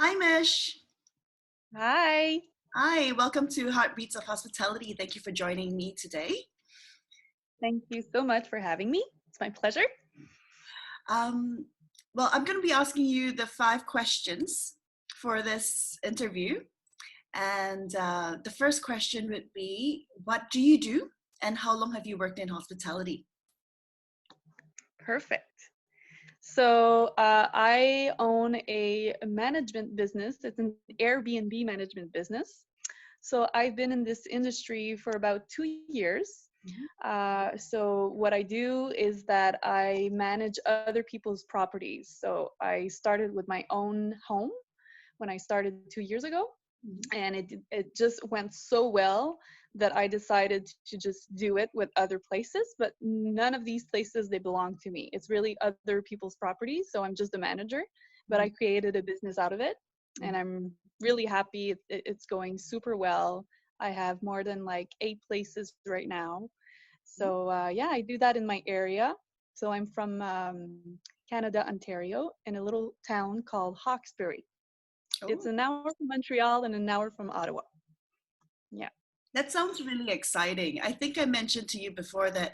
Hi, Mish. Hi. Hi, welcome to Heartbeats of Hospitality. Thank you for joining me today. Thank you so much for having me. It's my pleasure. Um, well, I'm going to be asking you the 5 questions for this interview. And the first question would be, what do you do and how long have you worked in hospitality? Perfect. So I own a management business. It's an Airbnb management business. So I've been in this industry for about 2 years. Mhm. So what I do is that I manage other people's properties. So I started with my own home when I started 2 years ago. Mhm. And it just went so well that I decided to just do it with other places, but none of these places, they belong to me. It's really other people's properties, so I'm just a manager, but I created a business out of it, and Mhm. I'm really happy. It's going super well. I have more than like 8 places right now. So yeah, I do that in my area. So I'm from Canada, Ontario, in a little town called Hawkesbury. It's Oh, an hour from Montreal and an hour from Ottawa. Yeah. that sounds really exciting. I think I mentioned to you before that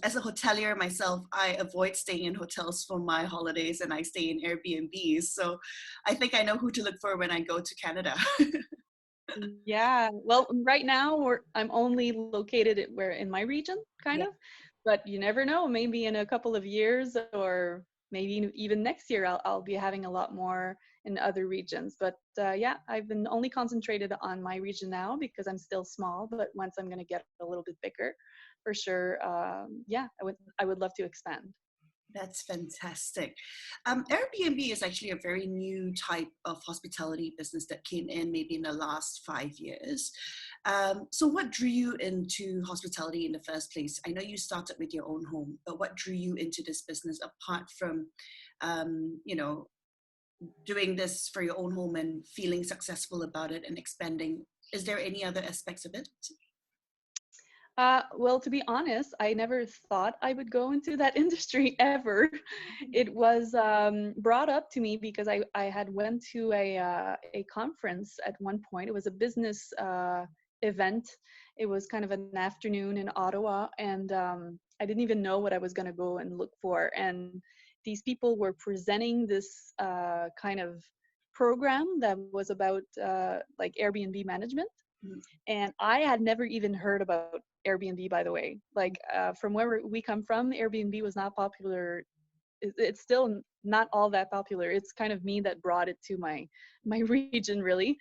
as a hotelier myself, I avoid staying in hotels for my holidays and I stay in Airbnbs. So I think I know who to look for when I go to Canada. Yeah. Well, right now I'm only located where in my region, kind Yeah. of, but you never know. Maybe in a couple of years, or maybe even next year, I'll be having a lot more in other regions. But yeah, I've been only concentrated on my region now because I'm still small. But once I'm gonna get a little bit bigger, for sure. Yeah, I would love to expand. That's fantastic. Airbnb is actually a very new type of hospitality business that came in maybe in the last 5 years. So, what drew you into hospitality in the first place? I know you started with your own home, but what drew you into this business apart from, you know, doing this for your own home and feeling successful about it and expanding? Is there any other aspects of it? Well, to be honest, I never thought I would go into that industry ever. It was brought up to me because I had went to a conference at one point. It was a business event. It was kind of an afternoon in Ottawa, and I didn't even know what I was going to go and look for. And these people were presenting this kind of program that was about like Airbnb management, Mhm. and I had never even heard about Airbnb, by the way. Like from where we come from, Airbnb was not popular. It's still not all that popular. It's kind of me that brought it to my region, really,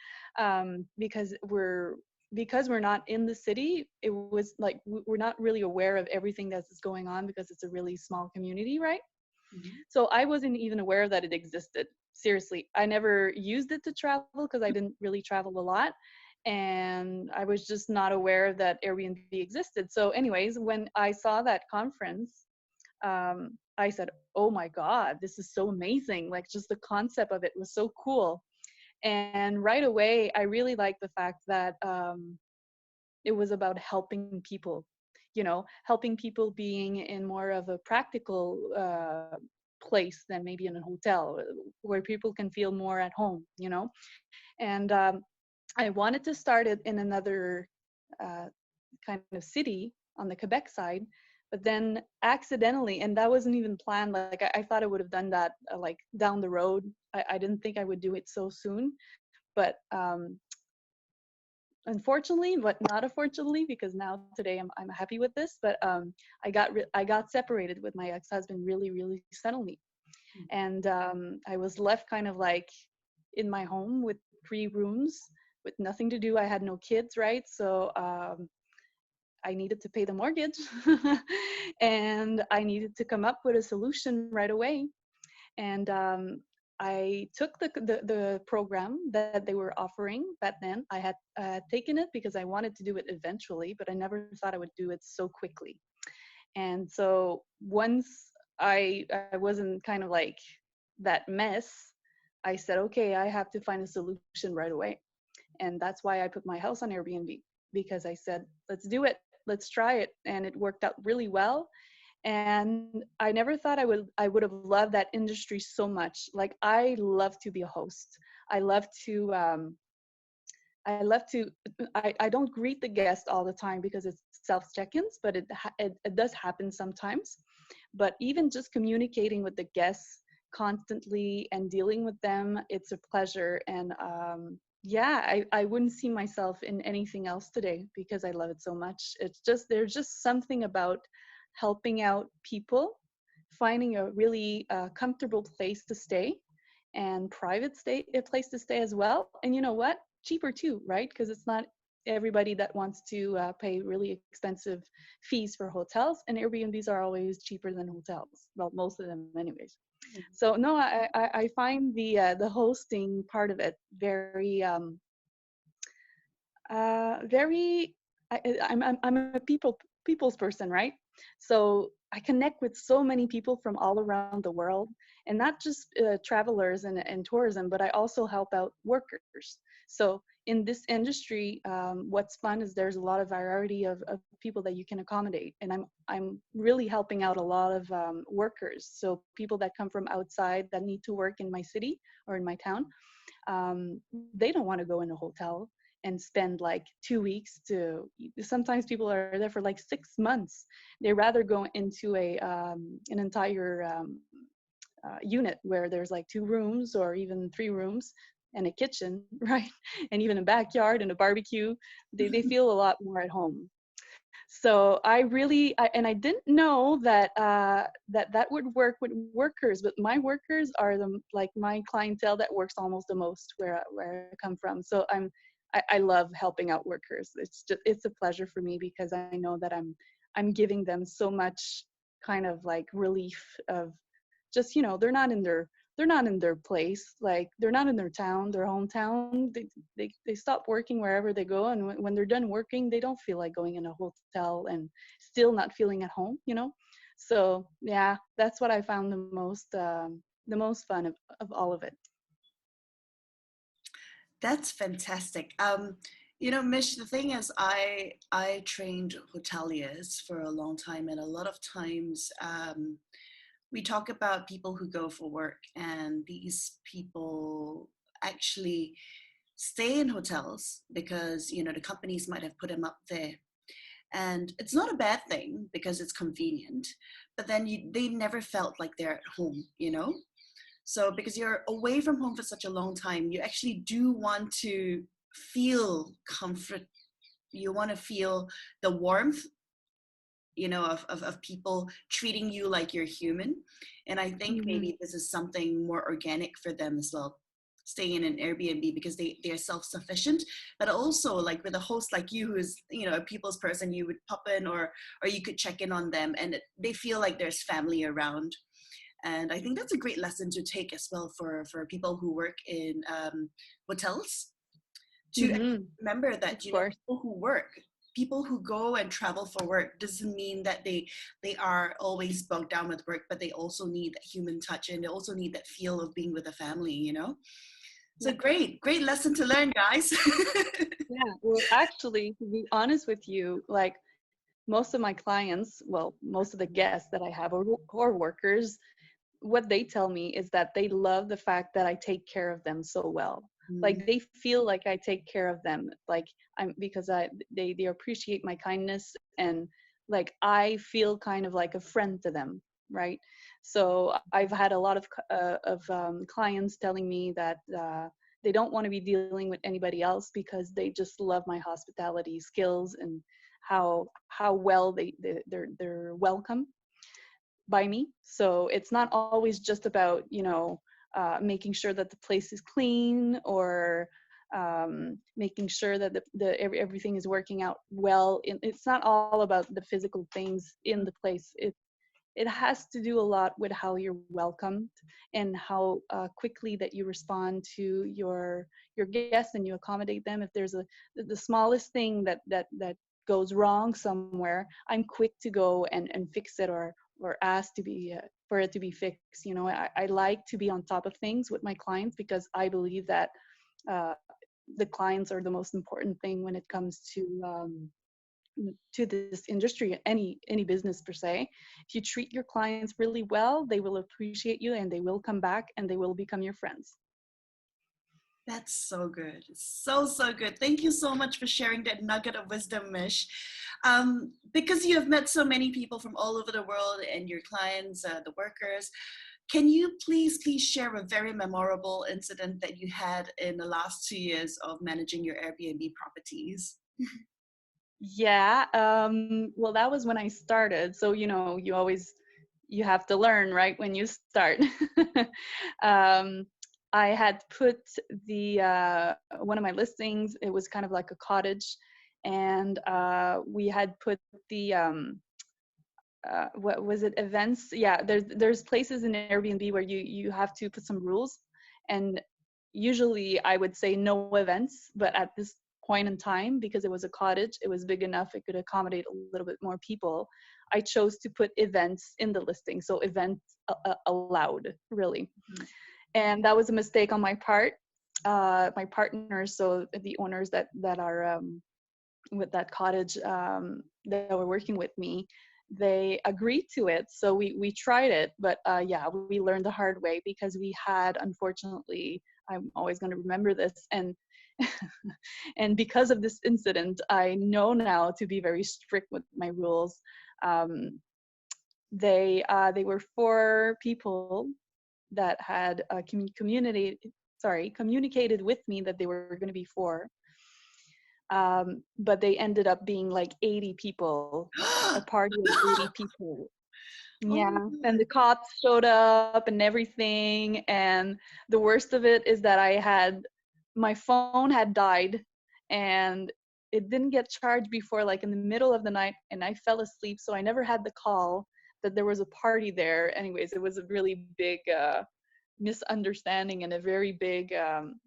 because we're not in the city. It was like we're not really aware of everything that's going on because it's a really small community, right? Mhm. So I wasn't even aware that it existed. Seriously, I never used it to travel because I didn't really travel a lot. And I was just not aware that Airbnb existed. So, anyways, when I saw that conference, I said, oh my God, this is so amazing. Like, just the concept of it was so cool. And right away, I really liked the fact that it was about helping people, helping people being in more of a practical place than maybe in a hotel where people can feel more at home. And I wanted to start it in another uh, kind of city on the Quebec side, but then accidentally, and that wasn't even planned. Like I thought I would have done that like down the road. I didn't think I would do it so soon, but unfortunately, but not unfortunately, because now today I'm happy with this. But I got separated with my ex-husband really really suddenly, and I was left kind of like in my home with 3 rooms with nothing to do. I had no kids, right? So I needed to pay the mortgage, and I needed to come up with a solution right away. And I took the program that they were offering back then. I had taken it because I wanted to do it eventually, but I never thought I would do it so quickly. And so once I wasn't kind of like that mess, I said, okay, I have to find a solution right away. And that's why I put my house on Airbnb, because I said, let's do it, let's try it. And it worked out really well. And I never thought I would have loved that industry so much. Like, I love to be a host. I love to I love to I don't greet the guest all the time because it's self check-ins, but it does happen sometimes. But even just communicating with the guests constantly and dealing with them, it's a pleasure. And yeah, I wouldn't see myself in anything else today because I love it so much. It's just, there's just something about helping out people, finding a really comfortable place to stay and private stay a place to stay as well. And you know what, cheaper too, right? Because it's not everybody that wants to pay really expensive fees for hotels, and Airbnbs are always cheaper than hotels, well, most of them anyways. So no, I find the hosting part of it very very I'm a people's person, right? So I connect with so many people from all around the world, and not just travelers and tourism, but I also help out workers. So in this industry, what's fun is there's a lot of variety of people that you can accommodate, and I'm really helping out a lot of workers. So people that come from outside that need to work in my city or in my town, they don't want to go in a hotel and spend like 2 weeks to, sometimes people are there for like 6 months. They rather go into a an entire unit where there's like 2 rooms or even 3 rooms and a kitchen, right? And even a backyard and a barbecue. They feel a lot more at home. So I really, and I didn't know that that would work with workers, but my workers are the, like my clientele that works almost the most where I come from. So I love helping out workers. It's just, it's a pleasure for me because I know that I'm giving them so much kind of like relief of just, you know, they're not in their place, like they're not in their town, their hometown. They stop working wherever they go, and when they're done working, they don't feel like going in a hotel and still not feeling at home, you know. So yeah, that's what I found the most fun of all of it. That's fantastic. You know, Mish, the thing is, I trained hoteliers for a long time, and a lot of times we talk about people who go for work, and these people actually stay in hotels because, you know, the companies might have put them up there. And it's not a bad thing because it's convenient, but then they never felt like they're at home, you know? So because you're away from home for such a long time, you actually do want to feel comfort. You want to feel the warmth, you know, of people treating you like you're human. And I think Mm-hmm. maybe this is something more organic for them as well, staying in an Airbnb because they're self-sufficient, but also like with a host like you who is, you know, a people's person, you would pop in or you could check in on them and they feel like there's family around. And I think that's a great lesson to take as well for people who work in hotels, to Mm-hmm. remember Of that, you know, course. people who go and travel for work doesn't mean that they are always bogged down with work, but they also need that human touch and they also need that feel of being with a family, you know. So Yeah. great lesson to learn, guys. Yeah. Well, actually, to be honest with you, like most of my clients, well, most of the guests that I have or workers, what they tell me is that they love the fact that I take care of them so well. Mm, Like they feel like I take care of them. Like I'm, because they appreciate my kindness, and like I feel kind of like a friend to them, right? So I've had a lot of clients telling me that they don't want to be dealing with anybody else because they just love my hospitality skills and how well they're welcome by me. So it's not always just about, you know, making sure that the place is clean or making sure that everything is working out well. It's not all about the physical things in the place. It has to do a lot with how you're welcomed and how quickly that you respond to your guests and you accommodate them. If there's the smallest thing that goes wrong somewhere, I'm quick to go and fix it or ask to be for it to be fixed. You know, I like to be on top of things with my clients because I believe that uh, the clients are the most important thing when it comes to this industry, any business per se. If you treat your clients really well, they will appreciate you and they will come back and they will become your friends. That's so good. So, so good. Thank you so much for sharing that nugget of wisdom, Mish. Because you have met so many people from all over the world and your clients, the workers, can you please share a very memorable incident that you had in the last 2 years of managing your Airbnb properties? Yeah, well, that was when I started. So, you have to learn, right, when you start. um, I had put one of my listings, it was kind of like a cottage, and we had put what was it, events? Yeah, there's places in Airbnb where you have to put some rules, and usually I would say no events, but at this point in time, because it was a cottage, it was big enough, it could accommodate a little bit more people, I chose to put events in the listing, so events allowed, really. Mhm. And that was a mistake on my part. My partners, so the owners that are with that cottage, that were working with me, they agreed to it, so we tried it, but yeah, we learned the hard way, because we had, unfortunately, I'm always going to remember this, and and because of this incident, I know now to be very strict with my rules. um, they were four people that had communicated with me that they were going to be four, but they ended up being like 80 people, a party of 80 people. Oh Yeah, my and God. the cops showed up and everything. And the worst of it is that my phone had died, and it didn't get charged before like in the middle of the night, and I fell asleep, so I never had the call that there was a party there. Anyways, it was a really big misunderstanding and a very big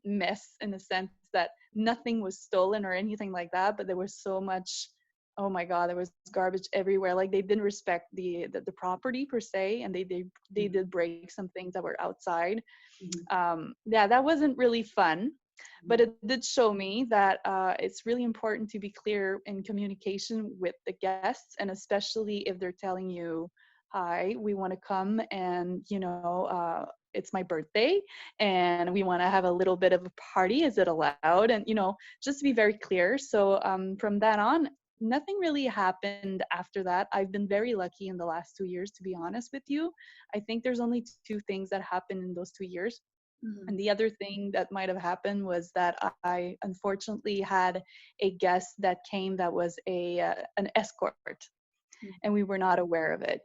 mess, in the sense that nothing was stolen or anything like that, but there was so much, oh my god, there was garbage everywhere. Like, they didn't respect the property per se, and they Mhm. did break some things that were outside. Mhm. Yeah, that wasn't really fun, but Mhm. it did show me that it's really important to be clear in communication with the guests, and especially if they're telling you, hi, we want to come, and it's my birthday and we want to have a little bit of a party, is it allowed? And just to be very clear. So from that on, nothing really happened after that. I've been very lucky in the last 2 years, to be honest with you. I think there's only two things that happened in those 2 years. Mhm. And the other thing that might have happened was that I unfortunately had a guest that came that was an escort, Mhm. and we were not aware of it.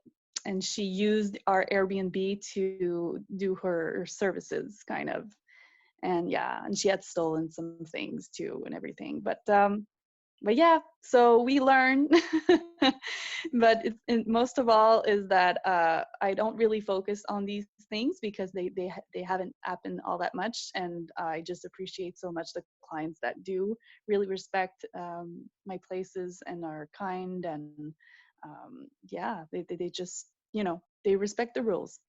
And she used our Airbnb to do her services, kind of. And yeah, and she had stolen some things too and everything. But yeah, so we learn. But most of all is that I don't really focus on these things, because they haven't happened all that much, and I just appreciate so much the clients that do really respect my places and are kind, and yeah, they just they respect the rules.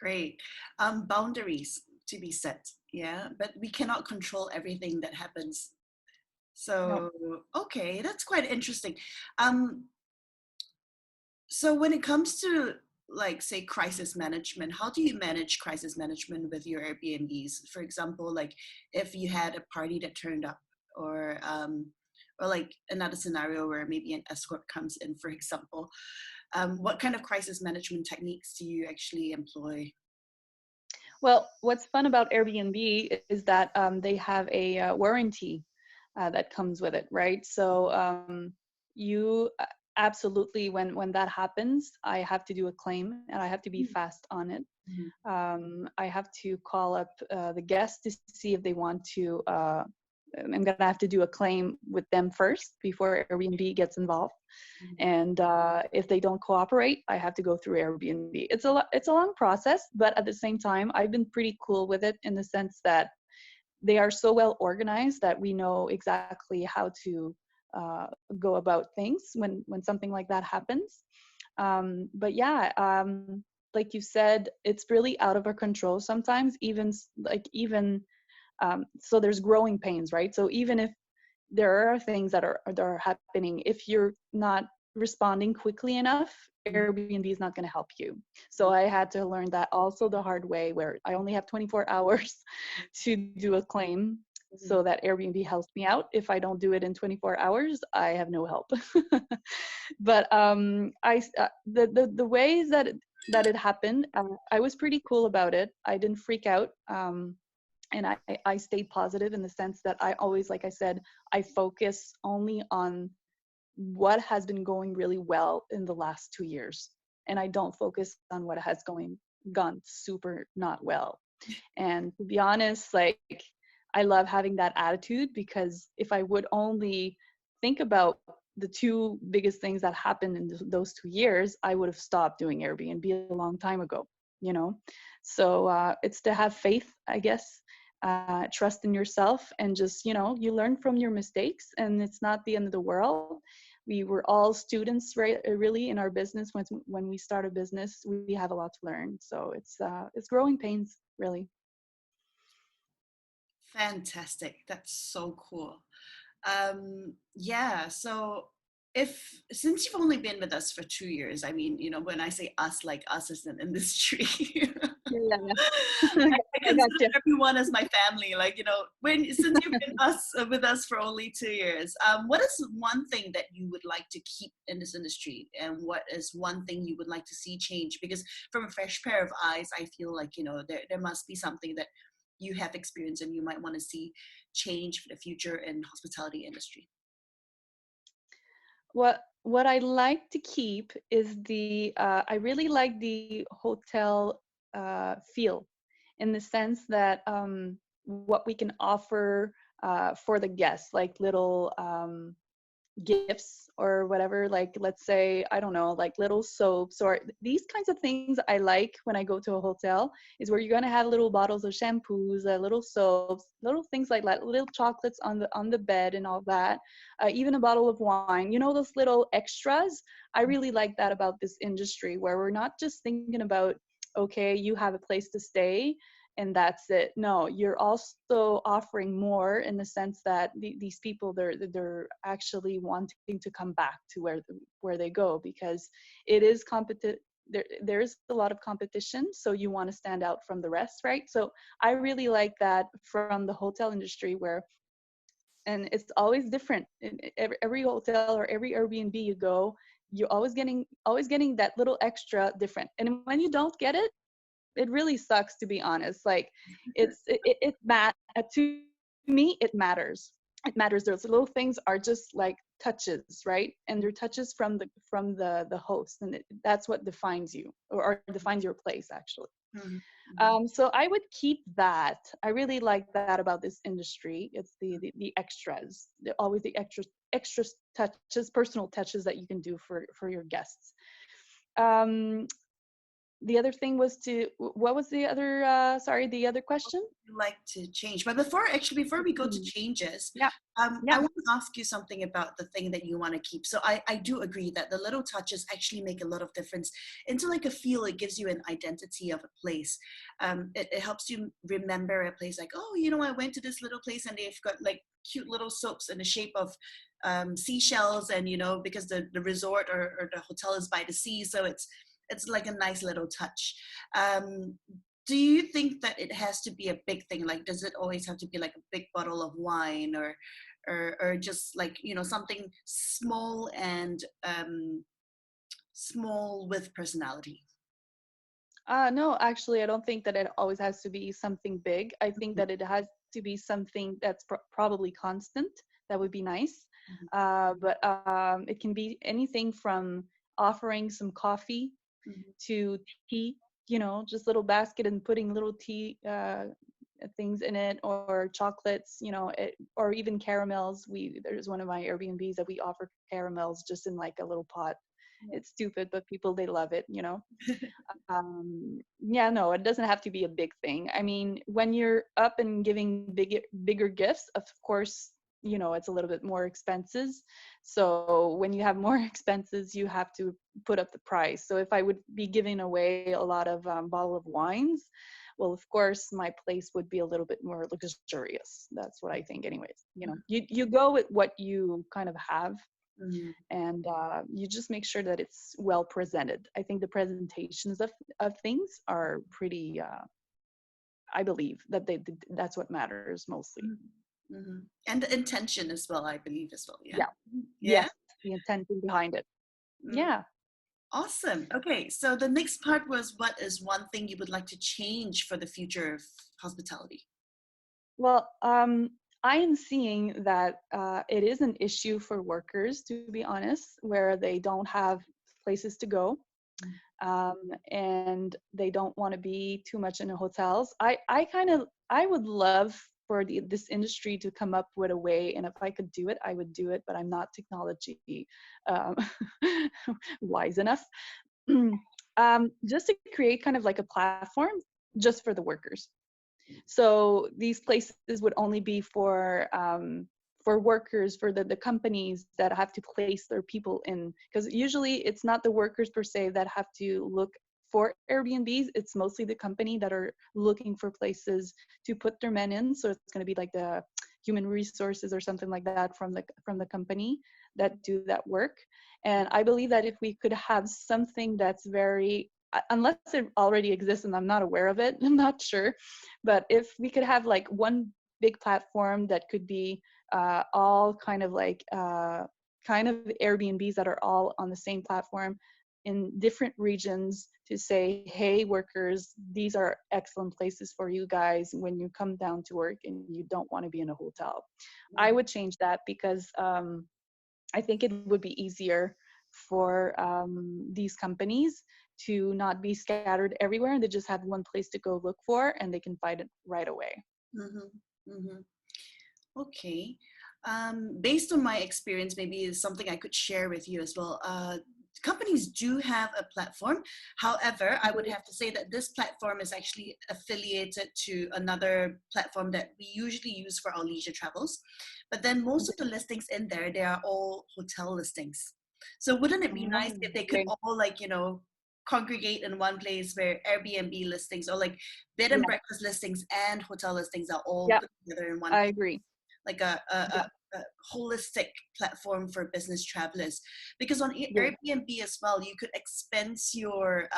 Great. Boundaries to be set, yeah, but we cannot control everything that happens. No. So, okay, that's quite interesting. Um, so when it comes to, like, say, crisis management, how do you manage crisis management with your Airbnbs? For example, like if you had a party that turned up, or like another scenario where maybe an escort comes in, for example. What kind of crisis management techniques do you actually employ? Well, what's fun about Airbnb is that they have a warranty that comes with it, right? So you absolutely, when that happens, I have to do a claim, and I have to be fast on it. Mhm. I have to call up the guests to see if they want to. I'm gonna have to do a claim with them first before Airbnb gets involved. Mhm. And if they don't cooperate, I have to go through Airbnb. It's a long process, but at the same time, I've been pretty cool with it, in the sense that they are so well organized that we know exactly how to uh, go about things when something like that happens. But yeah, like you said, it's really out of our control sometimes. Even so, there's growing pains, right? So even if there are things that are happening, if you're not responding quickly enough, Airbnb is not going to help you. So I had to learn that also the hard way, where I only have 24 hours to do a claim, so that Airbnb helps me out. If I don't do it in 24 hours, I have no help. But the ways that it happened, I was pretty cool about it. I didn't freak out. And I stayed positive in the sense that I always, like I said, I focus only on what has been going really well in the last 2 years. And I don't focus on what has gone super not well. And to be honest, like, I love having that attitude, because if I would only think about the two biggest things that happened in those 2 years, I would have stopped doing Airbnb a long time ago, you know? So it's to have faith, I guess, trust in yourself, and just, you learn from your mistakes, and it's not the end of the world. We were all students, right? Really, in our business. When we start a business, we have a lot to learn. So it's growing pains, really. Fantastic. That's so cool. Yeah. So if, since you've only been with us for 2 years, I mean, when I say us, like us as an industry, Yeah, I, yeah. I I got consider you. everyone as my family. Like, since you've been with us for only 2 years, what is one thing that you would like to keep in this industry, and what is one thing you would like to see change? Because from a fresh pair of eyes, I feel like there must be something that you have experienced and you might want to see change for the future in hospitality industry. What I like to keep is I really like the hotel feel, in the sense that what we can offer for the guests, like little gifts or whatever, like, let's say, I don't know, like little soaps or these kinds of things. I like when I go to a hotel, is where you're going to have little bottles of shampoos, little soaps, little things like that, little chocolates on the bed and all that, even a bottle of wine, those little extras. I really like that about this industry, where we're not just thinking about, okay, you have a place to stay and that's it. No, you're also offering more, in the sense that these people, they're actually wanting to come back to where they go, because it is competitive. There's a lot of competition, so you want to stand out from the rest, right? So I really like that from the hotel industry, where, and it's always different in every hotel or every Airbnb you go, you're always getting that little extra different. And when you don't get it, it really sucks, to be honest. Like, to me, it matters. It matters. Those little things are just like touches, right? And they're touches from the host, and that's what defines you, or defines your place, actually. Mhm. So I would keep that. I really like that about this industry. It's the extras, always the extra touches, personal touches that you can do for your guests. Um, the other thing was what was the other, sorry, the other question? Like to change, but before we go to Mhm. changes, Yeah, I yeah. want to ask you something about the thing that you want to keep. So I do agree that the little touches actually make a lot of difference into like a feel. It gives you an identity of a place. It helps you remember a place, like, oh, I went to this little place and they've got like cute little soaps in the shape of seashells, and because the resort or the hotel is by the sea, so it's like a nice little touch. um, do you think that it has to be a big thing? Like, does it always have to be like a big bottle of wine, or just like, something small and small with personality? No, actually, I don't think that it always has to be something big. I think Mhm, that it has to be something that's probably constant. That would be nice. mhm, But it can be anything from offering some coffee mhm, to tea, just little basket and putting little tea things in it, or chocolates, or even caramels. There's one of my Airbnbs that we offer caramels just in like a little pot. It's stupid, but people, they love it. Yeah, no, it doesn't have to be a big thing. I mean, when you're up and giving bigger gifts, of course, it's a little bit more expenses. So when you have more expenses, you have to put up the price. So if I would be giving away a lot of bottle of wines, well, of course, my place would be a little bit more luxurious. That's what I think, anyways. You go with what you kind of have. Mm-hmm. And you just make sure that it's well presented. I think the presentations of things are pretty, I believe that that's what matters mostly. Mm-hmm. And the intention as well, I believe as well. Yeah. Yeah. Yeah. Yes, the intention behind it. Mm. Yeah. Awesome. Okay. So the next part was, what is one thing you would like to change for the future of hospitality? Well, I am seeing that it is an issue for workers, to be honest, where they don't have places to go, and they don't want to be too much in the hotels. I would love for this industry to come up with a way, and if I could do it, I would do it, but I'm not technology um, wise enough. Just to create kind of like a platform just for the workers. So these places would only be for workers, for the companies that have to place their people in, because usually it's not the workers per se that have to look for Airbnbs. It's mostly the company that are looking for places to put their men in. So it's going to be like the human resources or something like that from the company that do that work. And I believe that if we could have something that's very, unless it already exists and I'm not aware of it, I'm not sure, but if we could have like one big platform that could be all kind of like kind of Airbnbs that are all on the same platform in different regions to say, hey, workers, these are excellent places for you guys when you come down to work and you don't want to be in a hotel. I would change that because I think it would be easier for these companies to not be scattered everywhere, and they just have one place to go look for and they can find it right away. Mm-hmm. Mm-hmm. Okay. Based on my experience, maybe is something I could share with you as well. Companies do have a platform. However, I would have to say that this platform is actually affiliated to another platform that we usually use for our leisure travels. But then most of the listings in there, they are all hotel listings. So wouldn't it be nice if they could Okay. all, like, congregate in one place where Airbnb listings or like bed and Yeah, breakfast listings and hotel listings are all yeah, put together in one, I agree. like a Yeah, holistic platform for business travelers. Because on yeah. Airbnb as well, you could expense your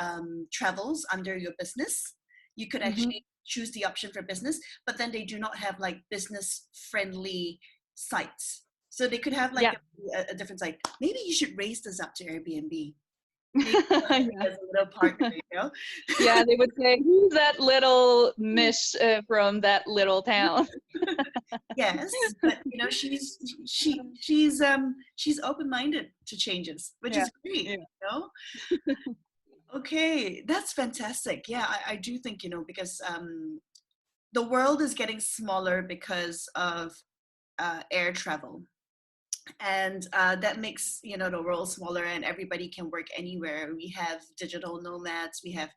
travels under your business. You could Hmm. actually choose the option for business, but then they do not have like business friendly sites. So they could have like Yeah. a different site. Maybe you should raise this up to Airbnb. Maybe Yeah. as a little partner, Yeah, they would say, who's that little Mish from that little town? Yes, but she's open-minded to changes, which Yeah, is great, yeah. you know. Okay, that's fantastic. Yeah, I do think, because the world is getting smaller because of air travel, and that makes the world smaller, and everybody can work anywhere. We have digital nomads, we have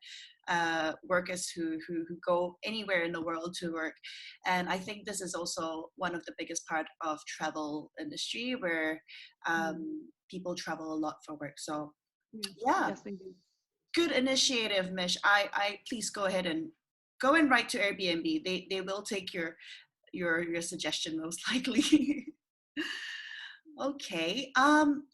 workers who go anywhere in the world to work. And I think this is also one of the biggest part of travel industry, where Mm. people travel a lot for work. So Yes, yeah, yes, they do. good initiative, Mish. I please go ahead and go and write to Airbnb. They will take your suggestion most likely. Okay.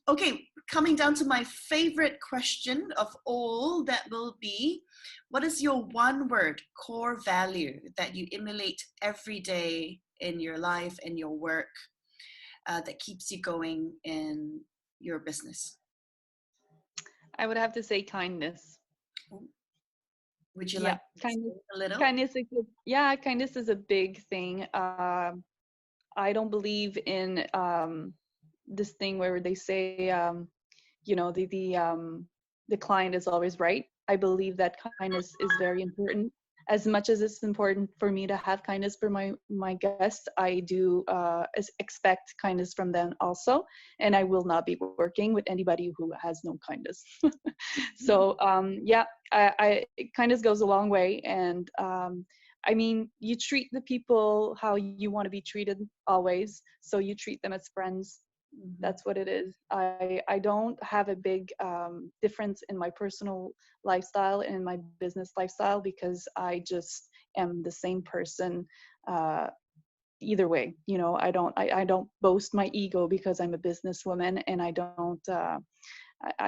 Okay. Coming down to my favorite question of all, that will be, what is your one word core value that you emulate every day in your life and your work, that keeps you going in your business? I would have to say kindness. Would you Yeah, like to kindness. explain a little? Kindness is yeah, kindness is a big thing. I don't believe in this thing where they say, the client is always right. I believe that kindness is very important. As much as it's important for me to have kindness for my guests, I do expect kindness from them also, and I will not be working with anybody who has no kindness. So yeah, kindness goes a long way, and I mean, you treat the people how you want to be treated always. So you treat them as friends. Mhm. That's what it is. I don't have a big difference in my personal lifestyle and in my business lifestyle, because I just am the same person either way. You know, I don't boast my ego because I'm a businesswoman, and I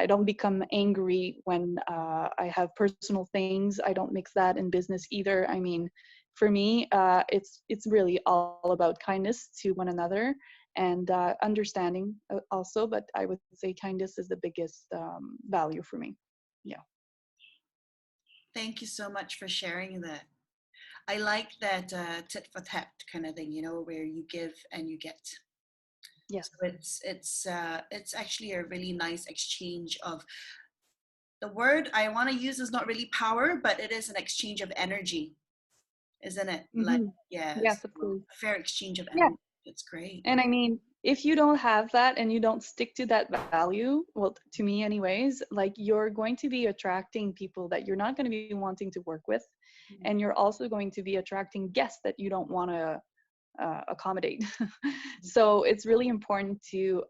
don't become angry when I have personal things. I don't mix that in business either. I mean, for me, it's really all about kindness to one another, and understanding also. But I would say kindness is the biggest value for me. Yeah. Thank you so much for sharing that. I like that tit for tat kind of thing, you know, where you give and you get. Yes. So it's actually a really nice exchange of, the word I want to use is not really power, but it is an exchange of energy, isn't it? Like, Mm-hmm. yes, Yes, of a course. fair exchange of Yeah. energy. It's great. And I mean, if you don't have that and you don't stick to that value, well, to me, anyways, like you're going to be attracting people that you're not going to be wanting to work with. And you're also going to be attracting guests that you don't want to accommodate. So it's really important to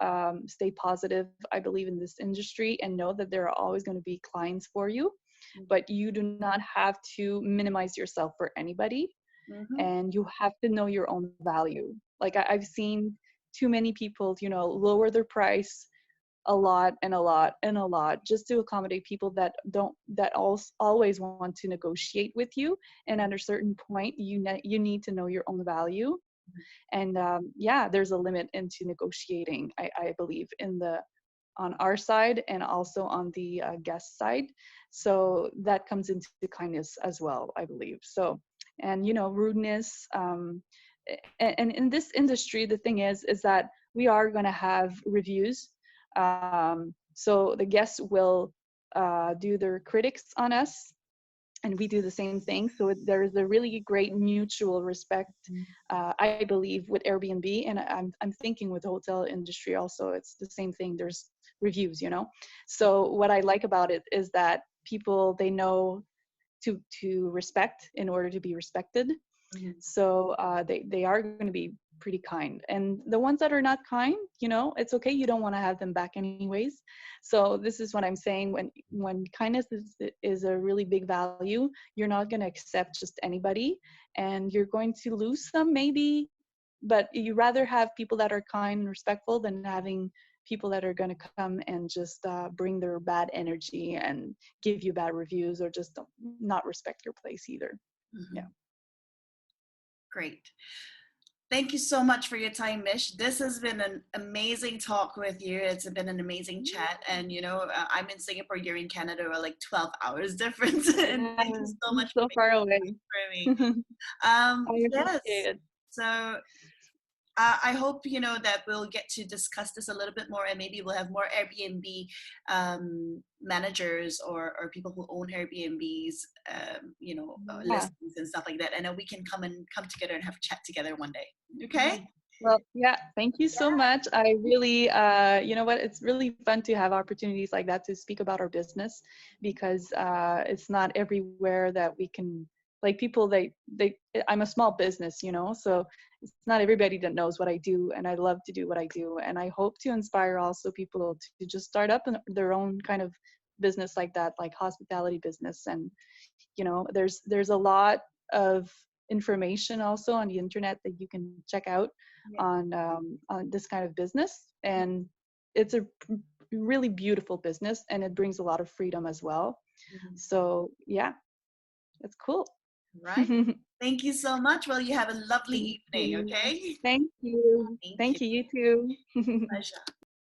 stay positive, I believe, in this industry, and know that there are always going to be clients for you, but you do not have to minimize yourself for anybody, Mm-hmm. and you have to know your own value. Like I've seen too many people, you know, lower their price a lot and a lot and a lot just to accommodate people that don't, that always want to negotiate with you. And at a certain point, you need to know your own value. And yeah, there's a limit into negotiating, I believe, in the on our side and also on the guest side. So that comes into kindness as well, I believe. So, and you know, rudeness. And in this industry, the thing is that we are going to have reviews. So the guests will do their critics on us, and we do the same thing. So there's a really great mutual respect, I believe, with Airbnb, and I'm thinking with the hotel industry also, it's the same thing. There's reviews, you know. So what I like about it is that people, they know to respect in order to be respected. Mm-hmm. So they are going to be pretty kind, and the ones that are not kind, you know, it's okay, you don't want to have them back anyways. So this is what I'm saying, when kindness is a really big value, you're not going to accept just anybody, and you're going to lose some maybe, but you rather have people that are kind and respectful than having people that are going to come and just bring their bad energy and give you bad reviews, or just not respect your place either. Mm-hmm. Yeah. Great. Thank you so much for your time, Mish. This has been an amazing talk with you. It's been an amazing chat. And, you know, I'm in Singapore, you're in Canada, we're like 12 hours difference. And Yeah, thank you so much for so making far time away. for me. I appreciate Yes. it. So I hope, you know, that we'll get to discuss this a little bit more, and maybe we'll have more Airbnb managers or people who own Airbnbs, you know, Yeah. listings and stuff like that. And then we can come together and have a chat together one day. Okay? Well, yeah, thank you so much. I really, you know what, it's really fun to have opportunities like that to speak about our business, because it's not everywhere that we can, like people, I'm a small business, you know, so it's not everybody that knows what I do, and I love to do what I do. And I hope to inspire also people to just start up their own kind of business like that, like hospitality business. And you know, there's a lot of information also on the internet that you can check out Yeah. on this kind of business, and it's a really beautiful business, and it brings a lot of freedom as well. Mhm. So yeah, it's cool. Right. Thank you so much. Well, you have a lovely Thank evening. you. Okay? Thank you. Thank you. Thank you. You too. Pleasure.